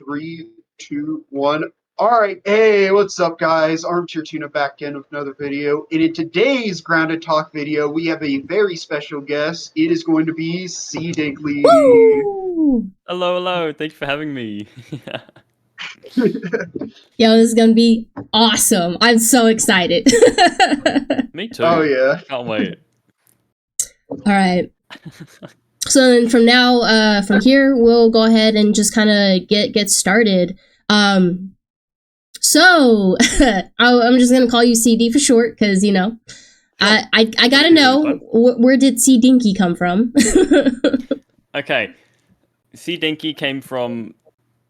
3, 2, 1. Alright, hey, what's up guys? Armchair Tuna back in with another video. And in today's Grounded Talk video, we have a very special guest. It is going to be CDiinky. Hello, thanks for having me. Yo, this is gonna be awesome. I'm so excited. Me too. Oh yeah. Can't wait. Alright. So then from now, from here, we'll go ahead and just kind of get started. So I'm just gonna call you CD for short, because you know, I gotta know where did CDiinky come from. Okay, Ciinky came from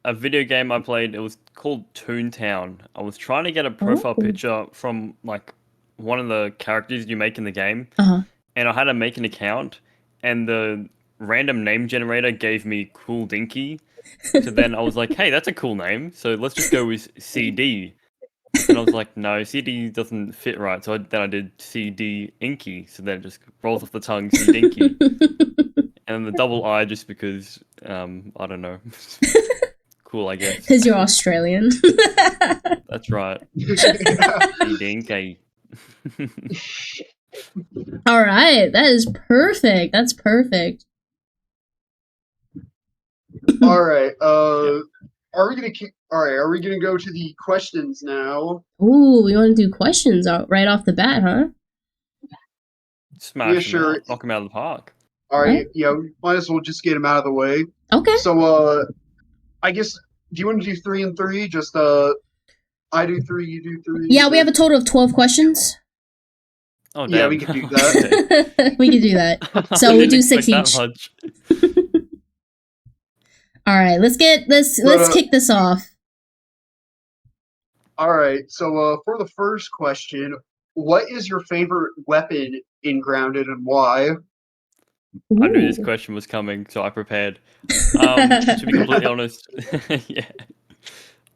a video game I played. It was called Toontown. I was trying to get a profile picture from like one of the characters you make in the game, and I had to make an account, and the random name generator gave me Cool Dinky. So then I was like, hey, that's a cool name, so let's just go with CD. And I was like, no, CD doesn't fit right. So then I did CDiinky, so then it just rolls off the tongue, CDiinky. And the double I just because, I don't know. Cool, I guess. Because you're Australian. That's right. CDiinky. All right, that is perfect. That's perfect. All right. Are we gonna go to the questions now? Ooh, we want to do questions right off the bat, huh? Smash Yeah, sure. Knock them out of the park. All right. Yeah, might as well just get them out of the way. Okay. So, I guess, do you want to do 3 and 3? Just I do 3, you do 3. Yeah, we have a total of 12 questions. Oh, damn. Yeah, we can do that. We can do that. So we do 6 each. All right, let's kick this off. All right, so for the first question, what is your favorite weapon in Grounded and why? Ooh. I knew this question was coming, so I prepared. To be completely honest, yeah,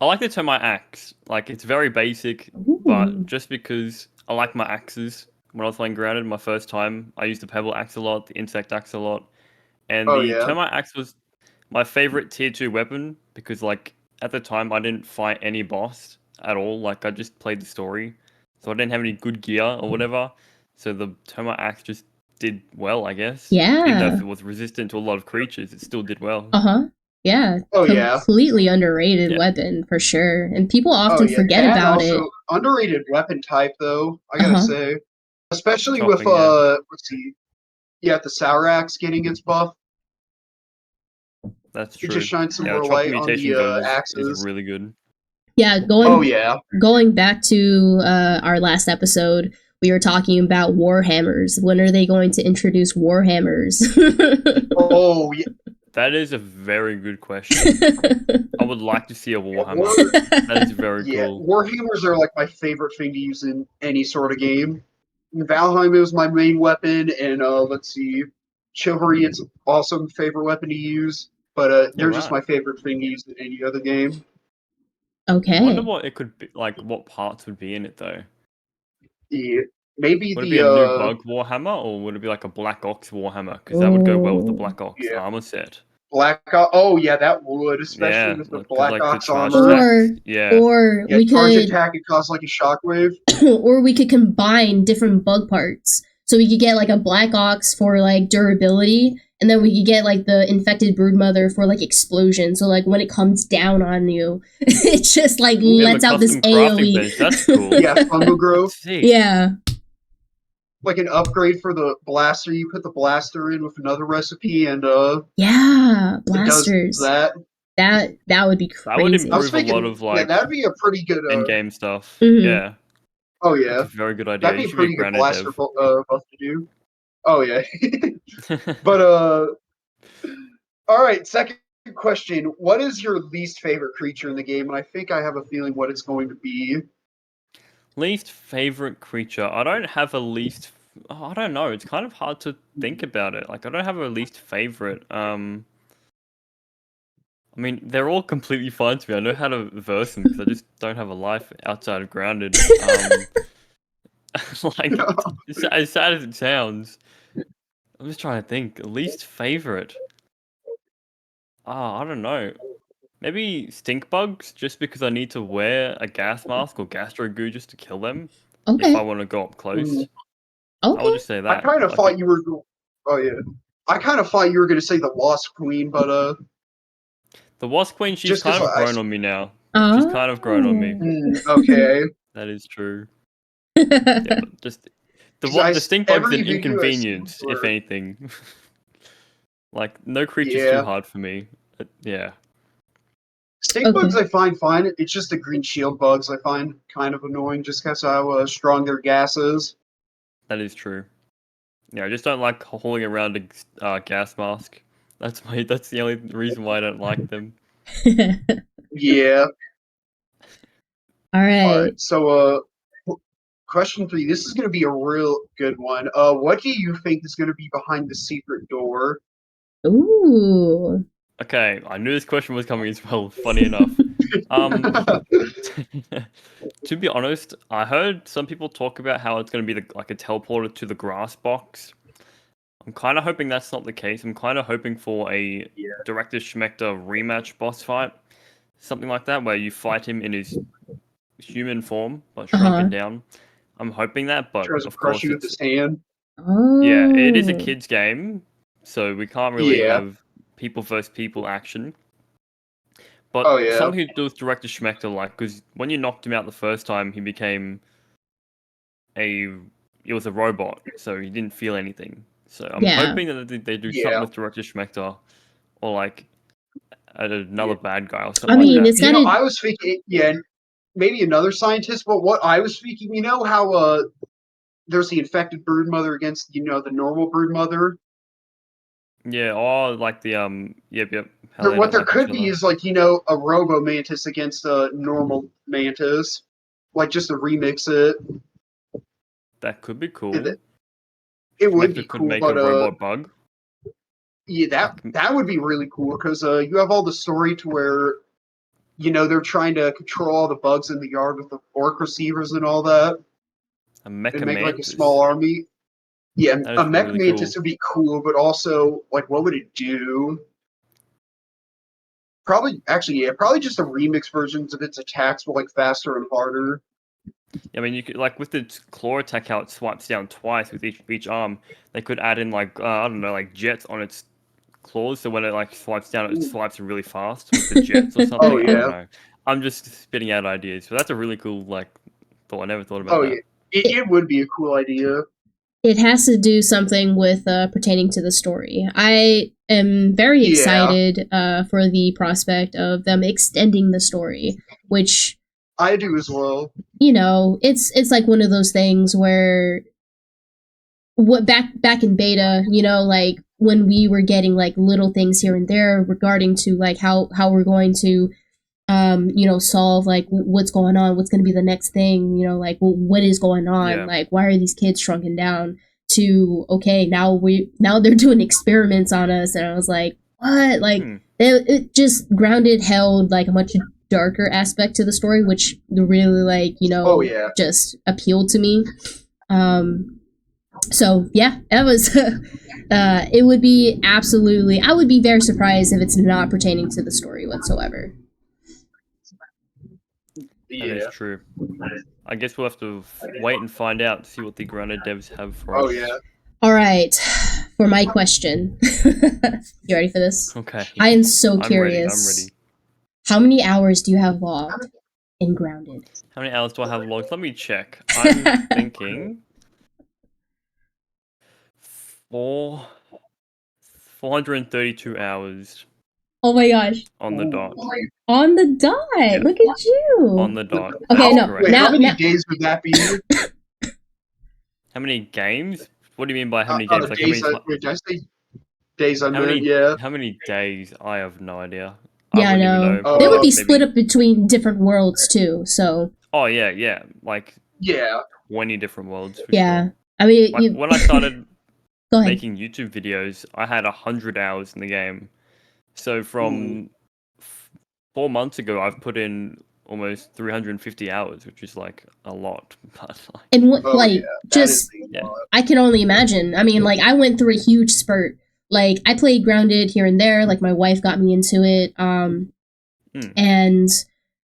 I like to turn my axe. Like, it's very basic, but just because I like my axes. When I was playing Grounded my first time, I used the pebble axe a lot, the insect axe a lot, and the termite axe was my favorite tier 2 weapon because, like, at the time I didn't fight any boss at all. Like, I just played the story, so I didn't have any good gear or whatever. So the termite axe just did well, I guess. Yeah. Even though if it was resistant to a lot of creatures, it still did well. Yeah. Oh, completely underrated weapon for sure, and people often forget about it. Underrated weapon type, though. I gotta say, especially Chopping, with let's see, the Sour Axe getting its buff. That's true. It just shines some the more light on the axes. Is really good. Yeah, going back to our last episode, we were talking about Warhammers. When are they going to introduce Warhammers? Oh, yeah. That is a very good question. I would like to see a Warhammer. That is very cool. Warhammers are like my favorite thing to use in any sort of game. In Valheim, it was my main weapon, and let's see, Chivalry, it's awesome favorite weapon to use, but they're just my favorite thing to use in any other game. Okay. I wonder what it could be, like, what parts would be in it, though. Yeah, maybe would it be a new bug Warhammer, or would it be like a Black Ox Warhammer? Because that would go well with the Black Ox armor set. Black Ox, oh yeah, that would, especially with the Black Ox armor. Or we charge could attack, it costs like a shockwave. Or we could combine different bug parts. So we could get like a Black Ox for like durability, and then we could get like the infected broodmother for like explosion. So like when it comes down on you, it just like lets out this AoE. That's cool. Yeah, Fungal Grove. Yeah. Like an upgrade for the blaster, you put the blaster in with another recipe, and yeah, blasters. That would be crazy. That would improve a lot of like that'd be a pretty good end game stuff. Mm-hmm. Oh yeah, that's a very good idea. That'd be a pretty good blaster buff to do. Oh yeah, but all right. Second question: what is your least favorite creature in the game? And I think I have a feeling what it's going to be. Least favorite creature? I don't have a least. I don't know. It's kind of hard to think about it. Like, I don't have a least favorite. I mean, they're all completely fine to me. I know how to verse them because I just don't have a life outside of Grounded. Like, as sad as it sounds, I'm just trying to think. Least favorite? I don't know. Maybe stink bugs, just because I need to wear a gas mask or gastro goo just to kill them Okay. if I want to go up close. Okay. I would just say that. I kind of thought you were. Oh yeah. I kind of thought you were going to say the Wasp Queen, but the Wasp Queen, she's just 'cause kind of I- grown on me now. She's kind of grown on me. Okay. That is true. Yeah, but just the stink bug's every an video I've seen inconvenience, if for- anything. Like, no creature's Yeah. too hard for me. Yeah. Stink bugs I find fine. It's just the green shield bugs I find kind of annoying, just because how strong their gas is. That is true. Yeah, I just don't like hauling around a gas mask. That's the only reason why I don't like them. Yeah. All right. So, question for you. This is going to be a real good one. What do you think is going to be behind the secret door? Ooh. Okay, I knew this question was coming as well. Funny enough. To be honest, I heard some people talk about how it's going to be like a teleporter to the grass box. I'm kind of hoping that's not the case. I'm kind of hoping for a Director Schmechter rematch boss fight. Something like that, where you fight him in his human form, but shrunken down. I'm hoping that, but Tries to of crush course you with it's... his hand. Oh. Yeah, it is a kid's game, so we can't really have people versus people action. But something to do with Director Schmechter, like, because when you knocked him out the first time, he became it was a robot, so he didn't feel anything. So I'm hoping that they do something with Director Schmechter, or like another bad guy or something like that. it's gotta... I was thinking, maybe another scientist, but what I was thinking, you know how there's the infected brood mother against, the normal brood mother? Yeah, or like the yep. What there could be is like, a Robo Mantis against a normal Mantis. Like just to remix it. That could be cool. It would be could cool, make but a robot bug. Yeah, that would be really cool, because you have all the story to where, they're trying to control all the bugs in the yard with the orc receivers and all that. A Mecha and make Mantis. like a small army. Yeah, a Mech really Mantis cool. would be cool, but also, like, what would it do? Probably just a remix versions of its attacks, but like faster and harder. I mean, you could, like, with the claw attack, how it swipes down twice with each arm. They could add in like I don't know, like jets on its claws, so when it like swipes down, it swipes really fast with the jets or something. I don't know. I'm just spitting out ideas, so that's a really cool thought. I never thought about that. It would be a cool idea. It has to do something with pertaining to the story. I am very excited for the prospect of them extending the story, which I do as well. It's like one of those things where back in beta, like when we were getting like little things here and there regarding to like how we're going to solve like what's going on, what's going to be the next thing, like what is going on, like why are these kids shrunken down, to okay, now they're doing experiments on us, and I was like, what? Like it just held like a much darker aspect to the story, which really like just appealed to me. So yeah, that was it would be I would be very surprised if it's not pertaining to the story whatsoever. That is true. I guess we'll have to wait and find out, see what the grounded devs have for us. All right, for my question. You ready for this? Okay. I am so curious. I'm ready. How many hours do you have logged in Grounded? How many hours do I have logged? Let me check. I'm thinking 432 hours. Oh my gosh. On the dot. On the dot. Yeah. Look at you. On the dot. Okay, no. Wait, how many days would that be? How many games? What do you mean by how many games? Like days, did I say days? How many days? I have no idea. Yeah, I know. They would be split up between different worlds too. So. Oh yeah, like 20 different worlds. Yeah, sure. I mean, like, when I started making YouTube videos, I had 100 hours in the game. So from 4 months ago, I've put in almost 350 hours, which is like a lot. And what, I can only imagine. I mean, like, I went through a huge spurt. Like, I played Grounded here and there. Like, my wife got me into it. And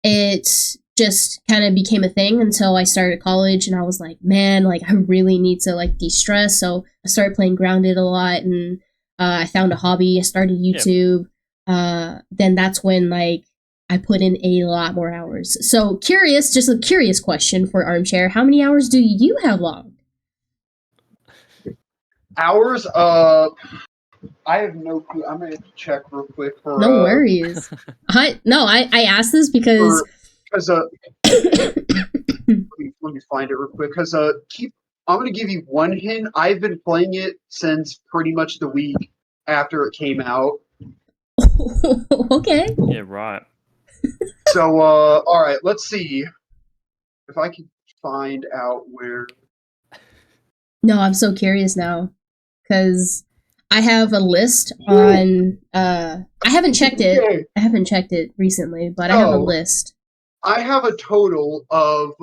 it just kind of became a thing until I started college, and I was like, man, like I really need to like de-stress. So I started playing Grounded a lot, and I found a hobby. I started YouTube. Then that's when like I put in a lot more hours. So curious, just a curious question for Armchair. How many hours do you have logged? Hours? I have no clue. I'm gonna have to check real quick for. No worries. I asked this because. Let me find it real quick. Because I'm gonna give you one hint. I've been playing it since pretty much the week after it came out. Okay. Yeah, right. So, all right, let's see if I can find out where. No, I'm so curious now because I have a list on. I haven't checked it. Okay. I haven't checked it recently, but I have a list. I have a total of,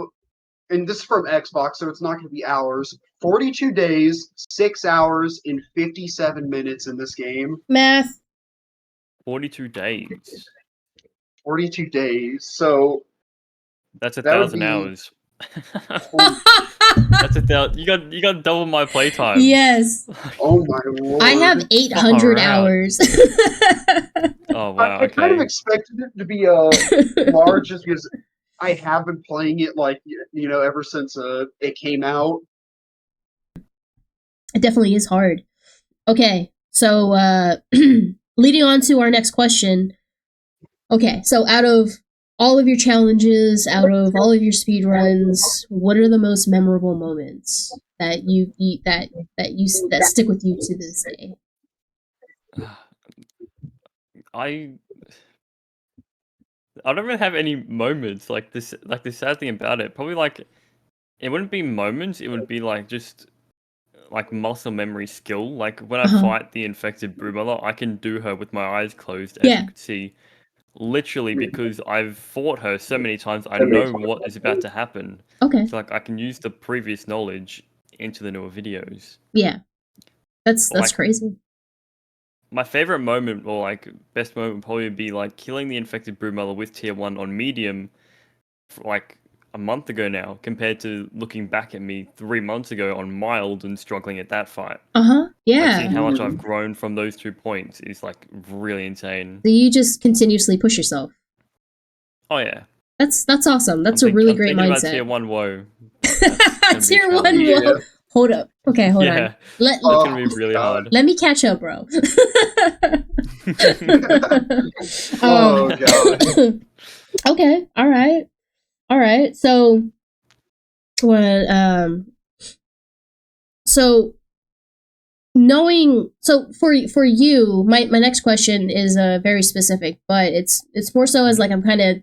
and this is from Xbox, so it's not going to be hours. 42 days, 6 hours, and 57 minutes in this game. Math. 42 days. 42 days. So that's 1,000 hours. That's 1,000. You got double my playtime. Yes. Oh my lord. I have 800 hours. Oh wow. I kind of expected it to be large just because I have been playing it like ever since it came out. It definitely is hard. Okay, so leading on to our next question. Okay, so out of all of your challenges, out of all of your speed runs, what are the most memorable moments that that stick with you to this day? I don't really have any moments like this. Like the sad thing about it, probably like it wouldn't be moments. It would be like just like muscle memory skill. Like when I fight the infected broodmother, I can do her with my eyes closed, as you could see. Literally, because I've fought her so many times, I know what is about to happen. Okay. So like I can use the previous knowledge into the newer videos. Yeah, that's like, crazy. My favorite moment, or like best moment, would probably be like killing the infected broodmother with tier 1 on medium, for like a month ago now, compared to looking back at me 3 months ago on mild and struggling at that fight. Yeah. Like seeing how much I've grown from those 2 points is like really insane. So you just continuously push yourself. Oh yeah. That's awesome. That's a really great mindset. About tier 1 woe. Tier 1 woe. Hold up. Okay, hold on. It's gonna be really hard. Let me catch up, bro. Oh god. Okay. All right. So, for you, my next question is very specific, but it's more so as like I'm kind of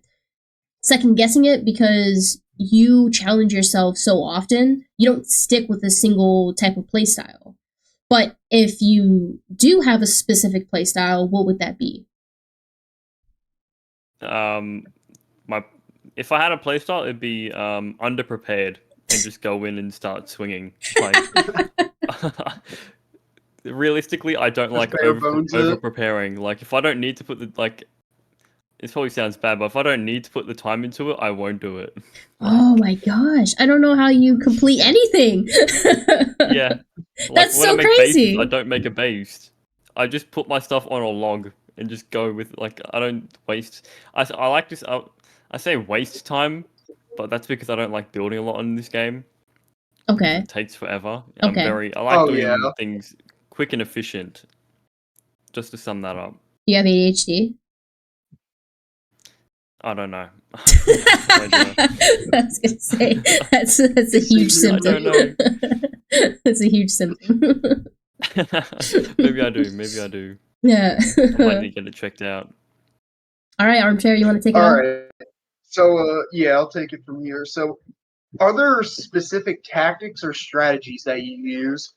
second guessing it because you challenge yourself so often, you don't stick with a single type of playstyle. But if you do have a specific playstyle, what would that be? If I had a playstyle, it'd be underprepared and just go in and start swinging. Like, realistically, I don't like over preparing. Like, if I don't need to put the it probably sounds bad, but if I don't need to put the time into it, I won't do it. Oh my gosh, I don't know how you complete anything. Yeah, that's so crazy. Bases, I don't make a base. I just put my stuff on a log and just go with I don't waste. I like this. I say waste time, but that's because I don't like building a lot in this game. Okay. It takes forever. Okay. I like doing things quick and efficient. Just to sum that up. You have ADHD? I don't know. I was gonna say that's a huge symptom. I don't know. That's a huge symptom. Maybe I do. Yeah. I might need to get it checked out. All right, Armchair, you want to take it on? All right. So, I'll take it from here. So, are there specific tactics or strategies that you use?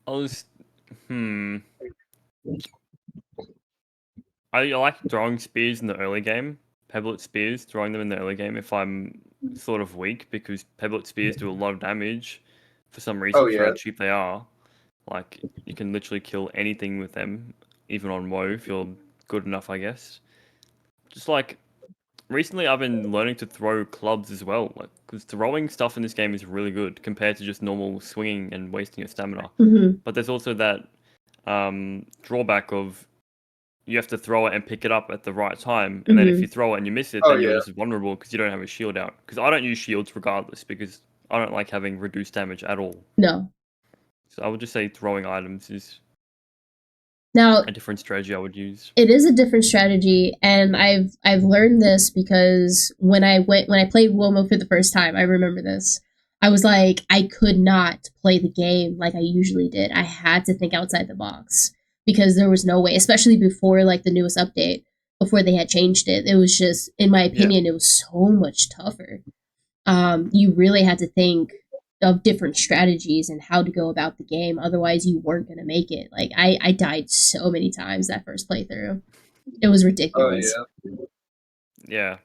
I like throwing spears in the early game. Pebblet spears, throwing them in the early game if I'm sort of weak, because Pebblet spears do a lot of damage for some reason for how cheap they are. Like, you can literally kill anything with them, even on WoW if you're good enough, I guess. Just like recently, I've been learning to throw clubs as well, like because throwing stuff in this game is really good compared to just normal swinging and wasting your stamina. But there's also that drawback of you have to throw it and pick it up at the right time, and then if you throw it and you miss it, then you're just vulnerable because you don't have a shield out. Because I don't use shields regardless because I don't like having reduced damage at all. No. So I would just say throwing items is now a different strategy I would use. It is a different strategy, and I've learned this because when I played Womo for the first time, I remember this. I was like, I could not play the game like I usually did. I had to think outside the box because there was no way, especially before like the newest update, before they had changed it. It was just, in my opinion, it was so much tougher. You really had to think of different strategies and how to go about the game. Otherwise, you weren't going to make it. Like, I died so many times that first playthrough. It was ridiculous. Yeah.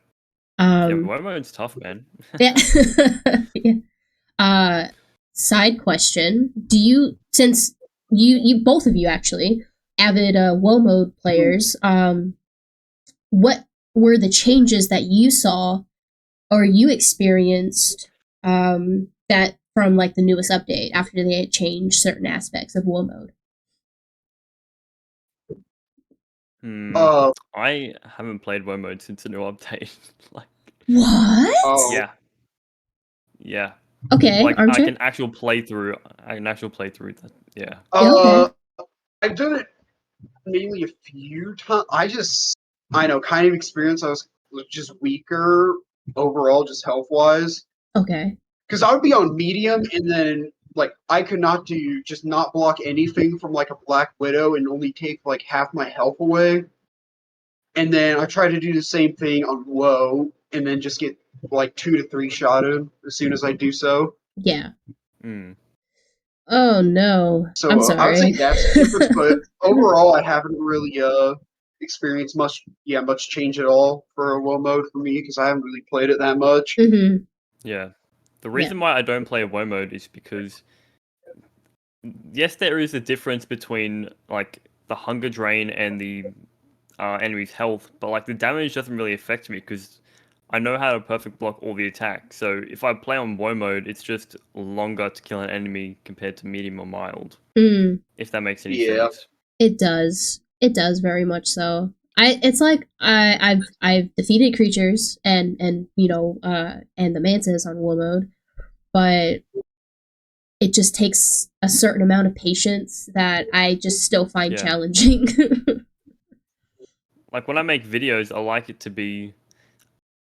Womo's tough, man. Side question. Do you, since you both of you actually, avid Womo players, what were the changes that you saw or you experienced that from like the newest update after they had changed certain aspects of Woe Mode? I haven't played Woe Mode since the new update. Like, what? Yeah. Okay. Like I can actually play through that. Yeah. Okay. I've done it mainly a few times. I know, kind of experience. I was just weaker overall, just health wise. Okay. Because I would be on medium, and then like I could not block anything from like a Black Widow, and only take like half my health away. And then I try to do the same thing on low, and then just get like 2 to 3 shotted as soon as I do so. Yeah. Oh no. So I'm sorry. I would say that's the difference, but overall I haven't really experienced much change at all for Woe Mode for me because I haven't really played it that much. Mm-hmm. Yeah. The reason why I don't play Woe Mode is because yes, there is a difference between like the hunger drain and the enemy's health, but like the damage doesn't really affect me because I know how to perfect block all the attacks. So if I play on Woe Mode, it's just longer to kill an enemy compared to medium or mild. If that makes any sense. It does. It does very much so. It's like I've defeated creatures and you know and the Mantis on Woe Mode, but it just takes a certain amount of patience that I just still find challenging. Like when I make videos, I like it to be.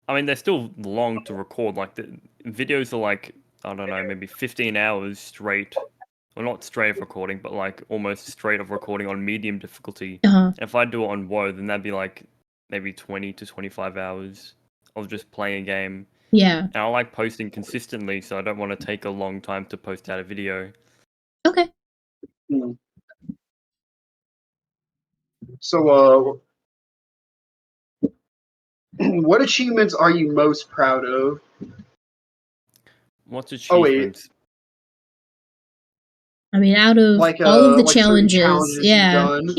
I mean, they're still long to record. Like the videos are like, I don't know, maybe 15 hours straight. Well, not straight of recording, but like almost straight of recording on medium difficulty. And if I do it on Woe, then that'd be like maybe 20 to 25 hours of just playing a game. Yeah. And I like posting consistently, so I don't want to take a long time to post out a video. Okay. So, what achievements are you most proud of? What's achievements? I mean, out of like, all of the like challenges, yeah. Challenges.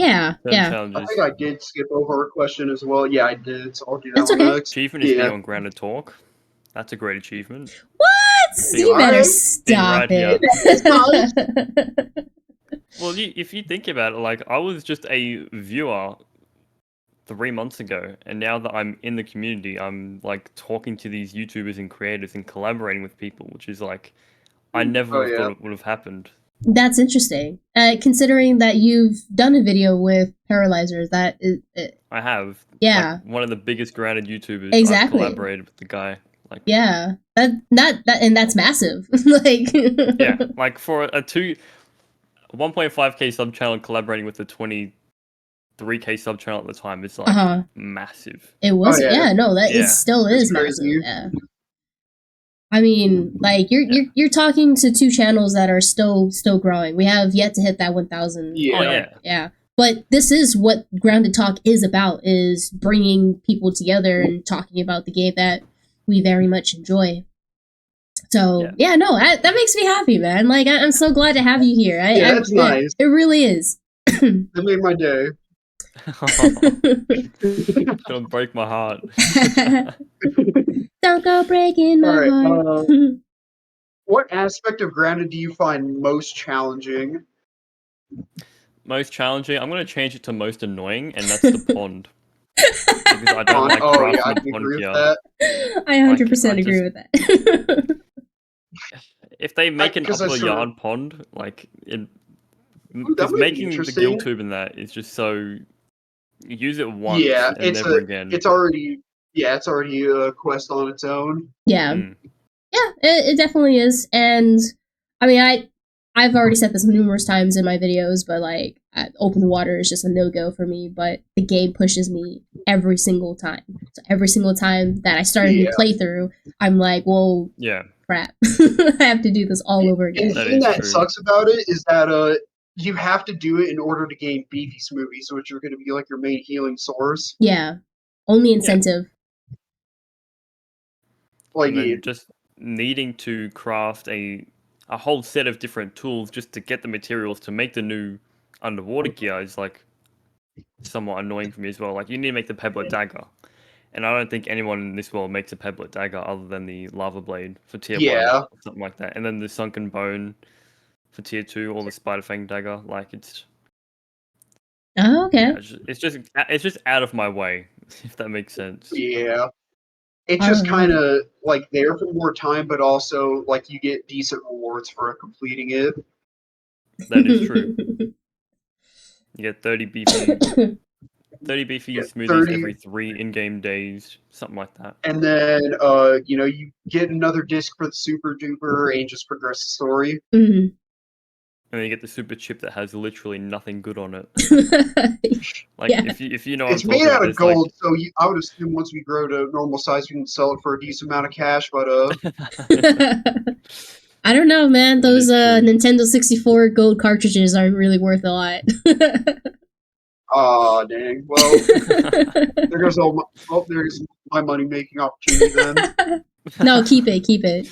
I think I did skip over a question as well. Yeah, I did, so I'll do that That's one okay. next. Achievement is being on Grounded Talk. That's a great achievement. What? You better stop it. Well, if you think about it, like, I was just a viewer 3 months ago, and now that I'm in the community, I'm, like, talking to these YouTubers and creators and collaborating with people, which is, like, I never thought it would have happened. That's interesting. Considering that you've done a video with Paralyzers, that is... I have. Yeah. Like, one of the biggest grounded YouTubers. Exactly. I've collaborated with the guy. Like, yeah. And that's massive. Like... yeah. Like, for a 1.5k sub channel collaborating with a 23k sub channel at the time, it's like massive. It was, it still is massive. Yeah. I mean, like you're talking to 2 channels that are still growing. We have yet to hit that 1,000. Yeah. But this is what Grounded Talk is about: is bringing people together and talking about the game that we very much enjoy. So that makes me happy, man. Like I'm so glad to have you here. That's nice. It really is. That made my day. Don't break my heart. Don't go breaking my heart. What aspect of Grounded do you find most challenging? Most challenging? I'm going to change it to most annoying, and that's the pond. Because I don't like crafting the pond gear. I 100% agree with that. If they make an upper yard pond, like, because making the gill tube in that is just so... You use it once and never again. It's already a quest on its own. Yeah. Yeah, it definitely is. And, I mean, I've already said this numerous times in my videos, but, like, open water is just a no-go for me, but the game pushes me every single time. So every single time that I start a new playthrough, I'm like, well, crap. I have to do this all over again. And the thing that sucks about it is that you have to do it in order to gain beefy smoothies, which are going to be, like, your main healing source. Yeah. Only incentive. Like, just needing to craft a whole set of different tools just to get the materials to make the new underwater gear is like somewhat annoying for me as well. Like, you need to make the pebblet dagger, and I don't think anyone in this world makes a pebblet dagger other than the lava blade for tier 1 or something like that, and then the sunken bone for tier 2 or the spider fang dagger. Like, it's okay. It's just out of my way, if that makes sense. Yeah. It's just kind of, like, there for more time, but also, like, you get decent rewards for completing it. That is true. You get 30 beefy smoothies every 3 in-game days, something like that. And then, you get another disc for the super duper and just progress the story. Mm-hmm. And then you get the super chip that has literally nothing good on it. Like, if you know what it's made out of gold, so I would assume once we grow to normal size, we can sell it for a decent amount of cash. But I don't know, man. Those Nintendo 64 gold cartridges aren't really worth a lot. Aw, dang. Well, there's my money making opportunity then. No, keep it.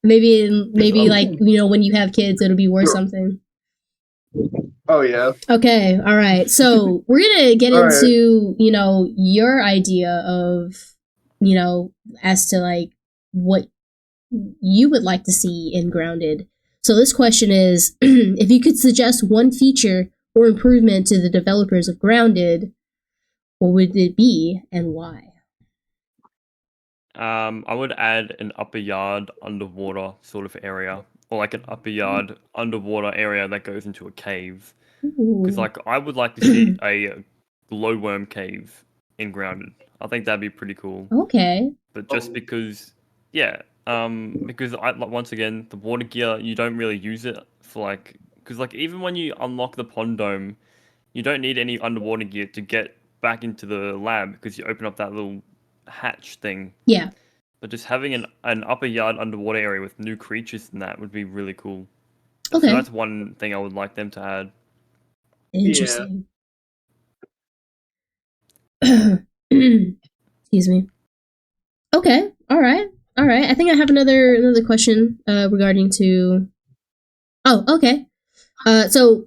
Maybe like, when you have kids, it'll be worth something. Oh, yeah. Okay, all right. So we're going to get into, your idea of, as to, like, what you would like to see in Grounded. So this question is, if you could suggest one feature or improvement to the developers of Grounded, what would it be and why? I would add an upper yard underwater sort of area, or like an upper yard underwater area that goes into a cave. Because, like, I would like to see a glowworm cave in Grounded. I think that'd be pretty cool. Okay. But just because, because once again, the water gear, you don't really use it for, like, because, like, even when you unlock the pond dome, you don't need any underwater gear to get back into the lab because you open up that little hatch thing. Yeah. But just having an upper yard underwater area with new creatures and that would be really cool. Okay. So that's one thing I would like them to add. Interesting. Yeah. Excuse me. Okay. All right. I think I have another question regarding to... Oh, okay. So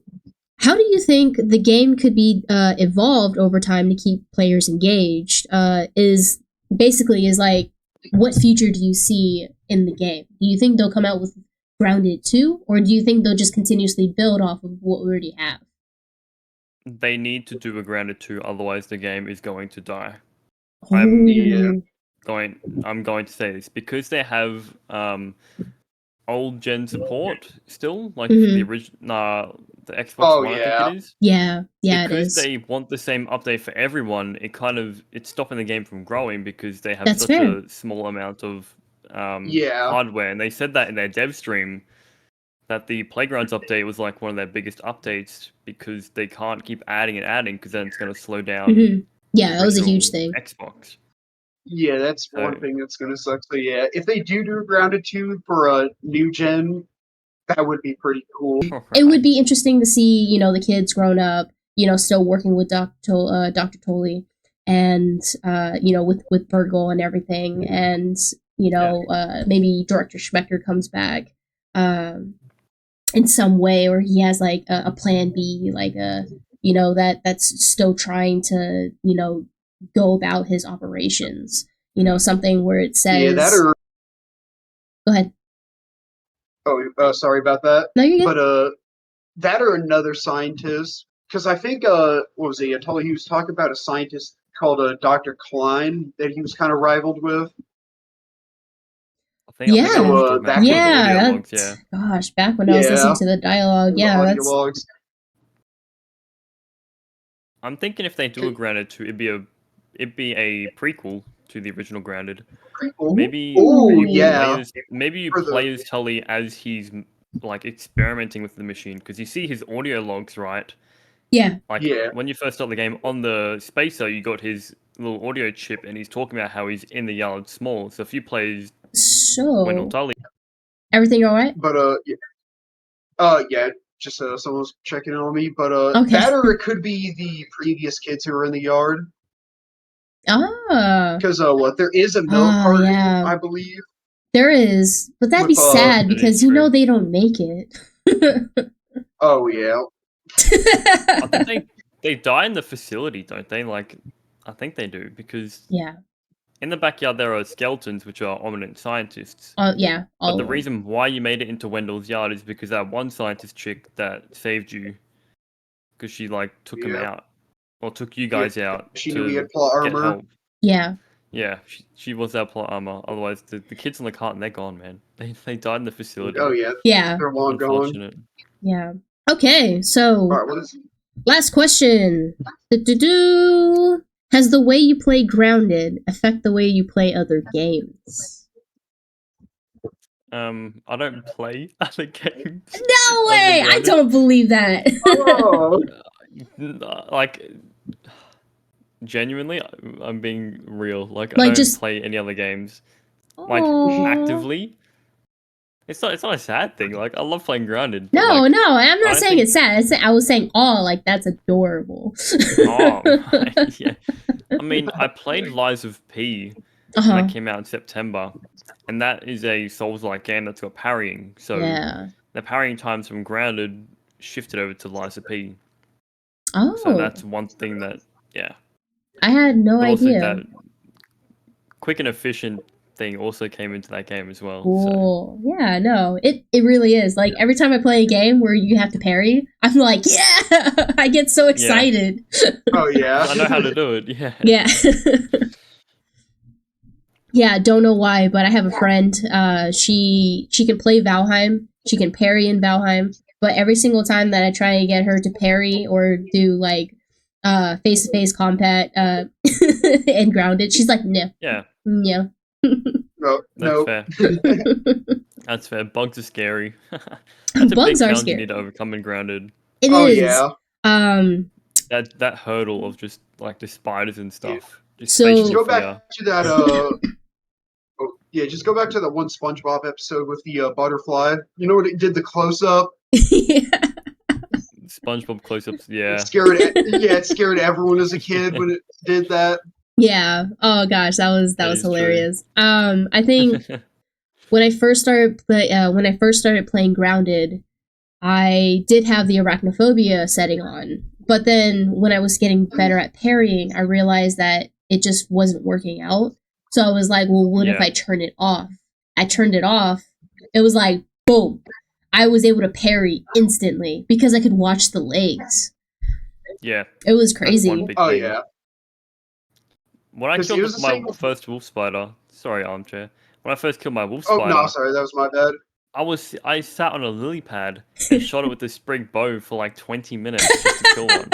how do you think the game could be evolved over time to keep players engaged? Is like, what future do you see in the game? Do you think they'll come out with Grounded 2, or do you think they'll just continuously build off of what we already have? They need to do a Grounded 2, otherwise the game is going to die. I'm going to say this because they have old gen support still, like the original, the Xbox One, I think it is. Yeah, because it is. they want the same update for everyone. It's stopping the game from growing because they have such a small amount of hardware, and they said that in their dev stream that the Playgrounds update was like one of their biggest updates because they can't keep adding because then it's going to slow down. Yeah, that was a huge thing. Xbox. Yeah, that's one thing that's going to suck. So yeah, if they do Grounded 2 for a new gen, that would be pretty cool. It would be interesting to see, the kids grown up, still working with Dr. Tolley and, with Virgil and everything. And, maybe Director Schmecker comes back in some way, or he has, like, a plan B, like, that's still trying to, go about his operations. Something where it says... Yeah, that or... Go ahead. Oh, sorry about that. No, you're good. But, that or another scientist, because I think, what was he? I told you he was talking about a scientist called Dr. Klein that he was kind of rivaled with. I think I know Gosh, back when I was listening to the dialogue, the audio logs. I'm thinking if they do a Grounded 2, it'd be a prequel to the original Grounded. Prequel? Maybe you play as Tully as he's like experimenting with the machine, because you see his audio logs, right? Yeah. When you first start the game on the spacer, you got his little audio chip, and he's talking about how he's in the yard small. So if you play Wendell Tully, everything all right? But yeah, just someone's checking on me. But that or it could be the previous kids who were in the yard. Because there is a milk carton, I believe. There is, but that'd be sad because they don't make it. Oh yeah. I think they die in the facility, don't they? I think they do, because in the backyard there are skeletons, which are eminent scientists. But the reason why you made it into Wendell's yard is because that one scientist chick that saved you, because she took him out, or took you guys out. She knew we had plot armor. Help. Yeah. Yeah, she was our plot armor. Otherwise, the kids in the carton, they're gone, man. They died in the facility. Oh yeah. Yeah. They're long gone. Yeah. Okay, so last question. Has the way you play Grounded affect the way you play other games? I don't play other games. No way! I don't believe that. Genuinely, I'm being real. I don't play any other games. Actively. It's not a sad thing. I love playing Grounded. No, I'm not saying it's sad. I was saying, that's adorable. Yeah. I mean, I played Lies of P when that came out in September, and that is a Souls-like game that's got parrying. So the parrying times from Grounded shifted over to Lies of P. Oh. So that's one thing that, I had no idea. Also that quick and efficient thing also came into that game as well. Cool. So. Yeah, no, it really is. Every time I play a game where you have to parry, I'm like, yeah! I get so excited. Yeah. Oh, yeah. I know how to do it, yeah. Yeah. Yeah, don't know why, but I have a friend, she can play Valheim, she can parry in Valheim, but every single time that I try to get her to parry or do, face-to-face combat and Grounded, she's like, no. Yeah. Yeah. No. Fair. That's fair. Bugs are scary. That's a big challenge you need to overcome in Grounded. It is. Yeah. That hurdle of just the spiders and stuff. Just go back to that. Just go back to that one SpongeBob episode with the butterfly. You know when it did the close up? Yeah. SpongeBob close-ups, yeah. It scared everyone as a kid when it did that. Yeah. Oh gosh, that was hilarious. True. I think when I first started playing Grounded, I did have the arachnophobia setting on. But then when I was getting better at parrying, I realized that it just wasn't working out. So I was like, well, what if I turn it off? I turned it off. It was like, boom. I was able to parry instantly because I could watch the legs. Yeah. It was crazy. Oh, yeah. When I killed my first wolf spider, sorry, Armchair. When I first killed my wolf spider... Oh, no, sorry, that was my bad. I sat on a lily pad and shot it with a sprig bow for 20 minutes just to kill one.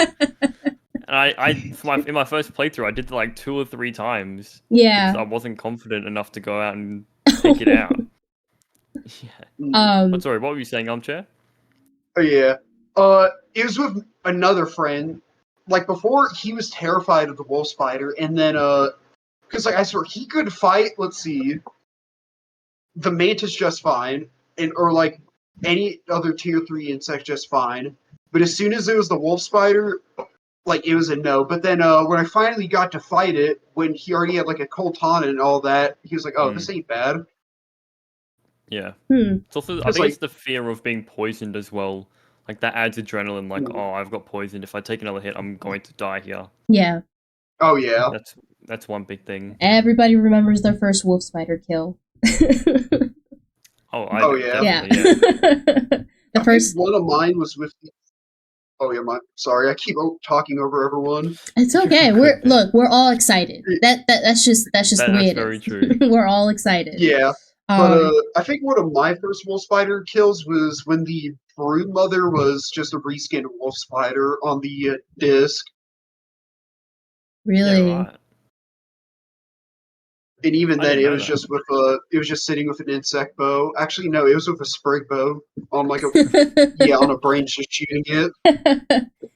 And in my first playthrough, I did it 2 or 3 times. Yeah. I wasn't confident enough to go out and take it out. Yeah. But sorry, what were you saying, Armchair? Oh, yeah. It was with another friend. Before, he was terrified of the wolf spider, and then, because, I swear, he could fight, let's see, the Mantis just fine, or, any other tier 3 insect just fine. But as soon as it was the wolf spider, it was a no. But then, when I finally got to fight it, when he already had, a Coltana and all that, he was like, oh, this ain't bad. Yeah. It's also, I think it's the fear of being poisoned as well. Like that adds adrenaline. Like, oh, I've got poisoned. If I take another hit, I'm going to die here. Yeah. Oh yeah. That's one big thing. Everybody remembers their first wolf spider kill. Oh yeah. Yeah. I think one of mine was with. Oh yeah, sorry, I keep talking over everyone. It's okay. We're all excited. That's just the way it is. That's very true. We're all excited. Yeah, but I think one of my first wolf spider kills was when the brood mother was just a reskinned wolf spider on the disc. Really? Yeah, right. And even then, it was just sitting with an insect bow. Actually, no, it was with a sprig bow on like a on a branch, just shooting it.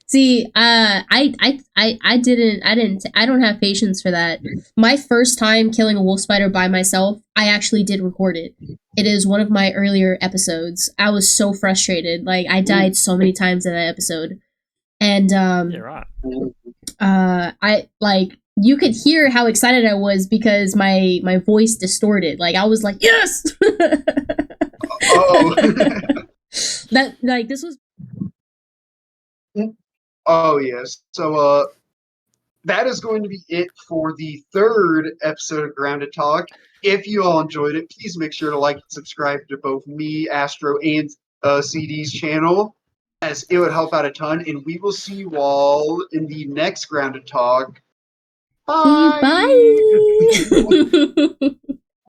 See, I don't have patience for that. My first time killing a wolf spider by myself, I actually did record it. It is one of my earlier episodes. I was so frustrated. Like, I died so many times in that episode. And, yeah, right. You could hear how excited I was because my voice distorted. Like, I was like, yes! Oh. This was... Oh, yes. So, that is going to be it for the third episode of Grounded Talk. If you all enjoyed it, please make sure to like and subscribe to both me, Astro, and CD's channel, as it would help out a ton. And we will see you all in the next Grounded Talk. Bye! Bye!